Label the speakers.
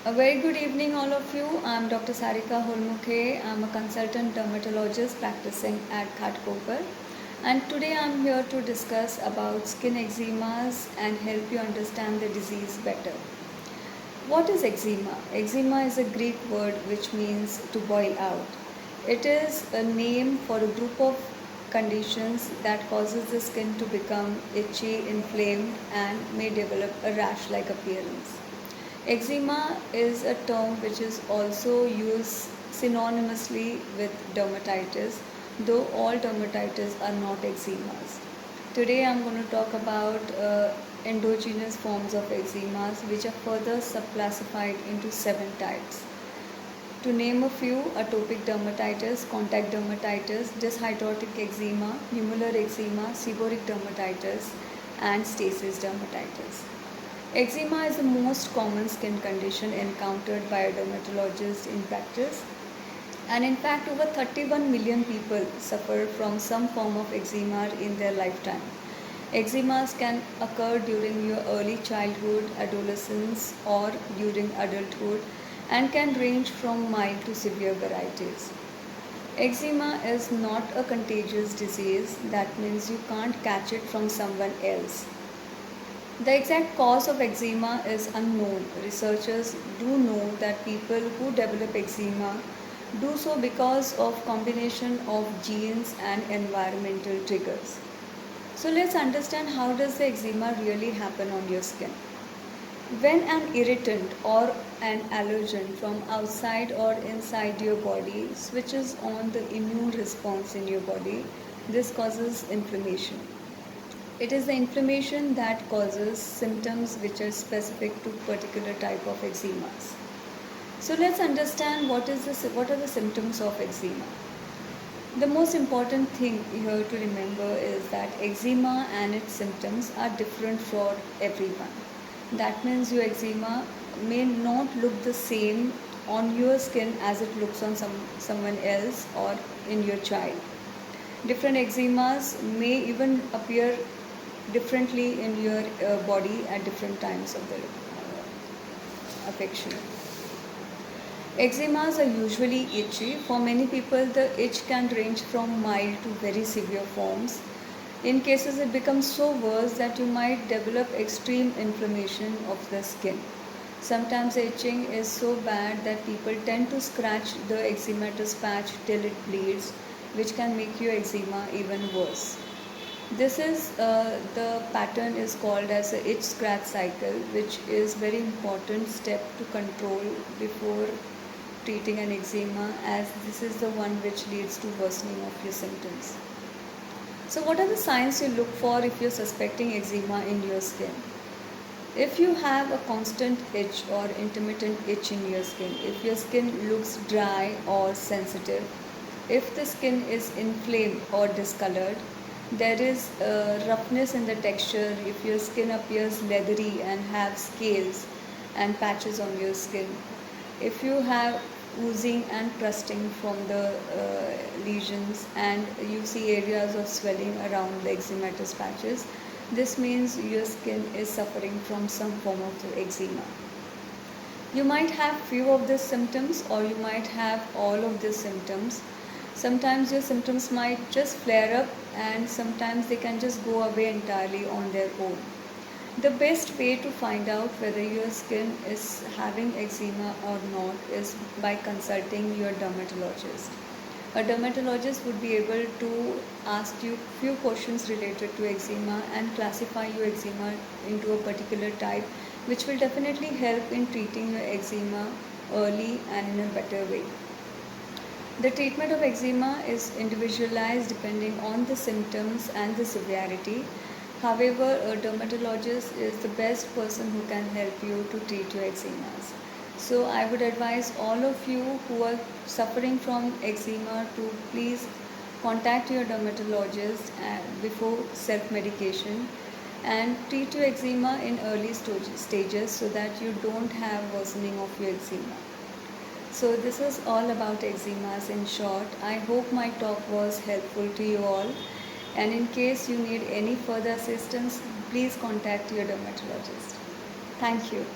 Speaker 1: A very good evening, all of you. I'm Dr. Sarika Holmukhe. I'm a consultant dermatologist practicing at Ghatkopar. And today I'm here to discuss about skin eczemas and help you understand the disease better. What is eczema? Eczema is a Greek word which means to boil out. It is a name for a group of conditions that causes the skin to become itchy, inflamed, and may develop a rash-like appearance. Eczema is a term which is also used synonymously with dermatitis, though all dermatitis are not eczemas. Today I'm going to talk about endogenous forms of eczemas which are further subclassified into 7 types. To name a few: atopic dermatitis, contact dermatitis, dyshydrotic eczema, nummular eczema, seborrheic dermatitis, and stasis dermatitis. Eczema is the most common skin condition encountered by a dermatologist in practice, and in fact over 31 million people suffer from some form of eczema in their lifetime. Eczemas can occur during your early childhood, adolescence, or during adulthood and can range from mild to severe varieties. Eczema is not a contagious disease, that means you can't catch it from someone else. The exact cause of eczema is unknown. Researchers do know that people who develop eczema do so because of combination of genes and environmental triggers. So let's understand how does the eczema really happen on your skin. When an irritant or an allergen from outside or inside your body switches on the immune response in your body, this causes inflammation. It is the inflammation that causes symptoms which are specific to particular type of eczemas. So let's understand what are the symptoms of eczema. The most important thing here to remember is that eczema and its symptoms are different for everyone. That means your eczema may not look the same on your skin as it looks on someone else or in your child. Different eczemas may even appear differently in your body at different times of the affection. Eczemas are usually itchy. For many people, the itch can range from mild to very severe forms. In cases, it becomes so worse that you might develop extreme inflammation of the skin. Sometimes itching is so bad that people tend to scratch the eczematous patch till it bleeds, which can make your eczema even worse. This is the pattern is called as a itch scratch cycle, which is very important step to control before treating an eczema, as this is the one which leads to worsening of your symptoms. So what are the signs you look for if you're suspecting eczema in your skin? If you have a constant itch or intermittent itch in your skin, if your skin looks dry or sensitive, if the skin is inflamed or discolored, there is roughness in the texture, if your skin appears leathery and have scales and patches on your skin, if you have oozing and crusting from the lesions and you see areas of swelling around the eczematous patches, this means your skin is suffering from some form of eczema. You might have few of these symptoms or you might have all of these symptoms. Sometimes your symptoms might just flare up and sometimes they can just go away entirely on their own. The best way to find out whether your skin is having eczema or not is by consulting your dermatologist. A dermatologist would be able to ask you few questions related to eczema and classify your eczema into a particular type, which will definitely help in treating your eczema early and in a better way. The treatment of eczema is individualized depending on the symptoms and the severity. However, a dermatologist is the best person who can help you to treat your eczemas. So I would advise all of you who are suffering from eczema to please contact your dermatologist before self-medication and treat your eczema in early stages so that you don't have worsening of your eczema. So this is all about eczemas in short. I hope my talk was helpful to you all. And in case you need any further assistance, please contact your dermatologist. Thank you.